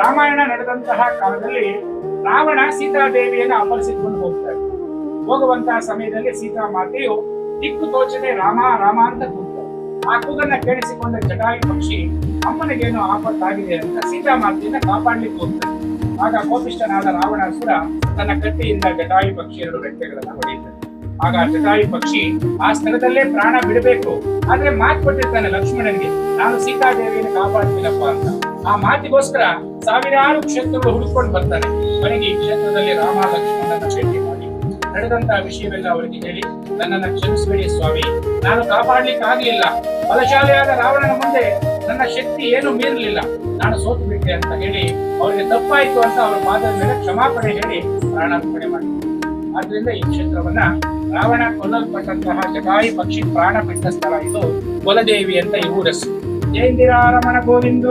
ರಾಮಾಯಣ ನಡೆದಂತಹ ಕಾಲದಲ್ಲಿ ರಾವಣ ಸೀತಾದೇವಿಯನ್ನು ಅಪಹರಿಸಿಕೊಂಡು ಹೋಗ್ತಾರೆ. ಹೋಗುವಂತಹ ಸಮಯದಲ್ಲಿ ಸೀತಾ ಮಾತೆಯು ದಿಕ್ಕು ತೋಚದೆ ರಾಮ ರಾಮ ಅಂತ ಕೂಗ್ತಾರೆ. ಆ ಕೂಗನ್ನ ಕೇಳಿಸಿಕೊಂಡ ಜಟಾಯು ಪಕ್ಷಿ ಅಮ್ಮನಿಗೇನು ಆಪತ್ತಾಗಿದೆ ಅಂತ ಸೀತಾ ಮಾತೆಯನ್ನ ಕಾಪಾಡ್ಲಿಕ್ಕೆ ಹೋಗ್ತಾರೆ. ಆಗ ಕೋಪಿಷ್ಠನಾದ ರಾವಣಾಸುರ ತನ್ನ ಕತ್ತಿಯಿಂದ ಜಟಾಯು ಪಕ್ಷಿ 2 ರೆಕ್ಕೆಗಳನ್ನ ಹೊಡೆಯುತ್ತಾನೆ. ಆಗ ಜಟಾಯು ಪಕ್ಷಿ ಆ ಸ್ಥಳದಲ್ಲೇ ಪ್ರಾಣ ಬಿಡಬೇಕು, ಆದ್ರೆ ಮಾತು ಕೊಟ್ಟಿರ್ತಾನೆ ಲಕ್ಷ್ಮಣನಿಗೆ, ನಾನು ಸೀತಾದೇವಿಯನ್ನು ಕಾಪಾಡ್ತೀನಪ್ಪ ಅಂತ. ಆ ಮಾತಿಗೋಸ್ಕರ ಸಾವಿರಾರು ಕ್ಷೇತ್ರಗಳು ಹುಡುಕೊಂಡು ಬರ್ತಾನೆ. ಕೊನೆಗೆ ಈ ಕ್ಷೇತ್ರದಲ್ಲಿ ರಾಮ ಲಕ್ಷ್ಮಣನ ಭೇಟಿ ಮಾಡಿ ನಡೆದಂತಹ ವಿಷಯವೆಲ್ಲ ಅವರಿಗೆ ಹೇಳಿ, ನನ್ನನ್ನು ಕ್ಷಮಿಸಬೇಡಿ ಸ್ವಾಮಿ, ನಾನು ಕಾಪಾಡ್ಲಿಕ್ಕೆ ಆಗಲಿಲ್ಲ, ಬಲಶಾಲಿಯಾದ ರಾವಣನ ಮುಂದೆ ನನ್ನ ಶಕ್ತಿ ಏನು ಮೀರಲಿಲ್ಲ, ನಾನು ಸೋತು ಬಿಟ್ಟೆ ಅಂತ ಹೇಳಿ ಅವರಿಗೆ ತಪ್ಪಾಯ್ತು ಅಂತ ಅವರ ಪಾದದ ಮೇಲೆ ಕ್ಷಮಾಪಣೆ ಹೇಳಿ ಪ್ರಾಣಾರ್ಪಣೆ ಮಾಡಿ. ಆದ್ರಿಂದ ಈ ಕ್ಷೇತ್ರವನ್ನ ರಾವಣ ಕೊಲ್ಲಲ್ಪಟ್ಟಂತಹ ಜಟಾಯು ಪಕ್ಷಿ ಪ್ರಾಣ ಬಿಟ್ಟ ಸ್ಥಳ ಇದು ಕುಲದೇವಿ ಅಂತ ಈ ಊರ ಹೆಸರು. ಜಯಂತಿರಾರಮಣ ಗೋವಿಂದ.